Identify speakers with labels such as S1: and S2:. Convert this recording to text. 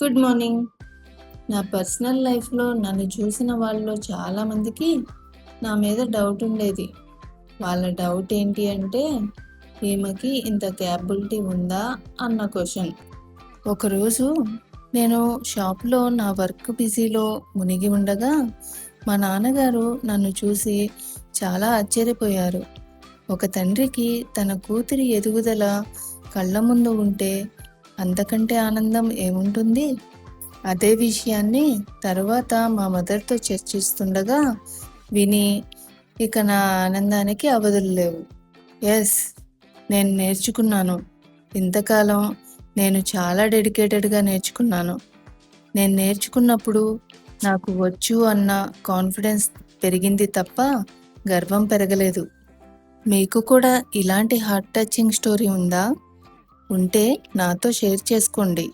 S1: Good morning. నా personal లైఫ్‌లో నన్ను చూసిన వాళ్ళలో చాలామందికి నా మీద డౌట్ ఉండేది. వాళ్ళ డౌట్ ఏంటి అంటే, ఈమెకి ఇంత క్యాపబిలిటీ ఉందా అన్న క్వెషన్. ఒకరోజు నేను షాప్‌లో నా వర్క్ బిజీలో మునిగి ఉండగా, మా నాన్నగారు నన్ను చూసి చాలా ఆశ్చర్యపోయారు. ఒక తండ్రికి తన కూతురి ఎదుగుదల కళ్ళ ముందు ఉంటే అంతకంటే ఆనందం ఏముంటుంది? అదే విషయాన్ని తరువాత మా మదర్‌తో చర్చిస్తుండగా విని, ఇక నా ఆనందానికి అవధులు లేవు. యెస్! నేను నేర్చుకున్నాను. ఇంతకాలం నేను చాలా డెడికేటెడ్‌గా నేర్చుకున్నాను. నేను నేర్చుకున్నప్పుడు నాకు వచ్చు అన్న కాన్ఫిడెన్స్ పెరిగింది తప్ప గర్వం పెరగలేదు. మీకు కూడా ఇలాంటి హార్ట్ టచింగ్ స్టోరీ ఉందా? ఉంటే నాతో షేర్ చేసుకోండి.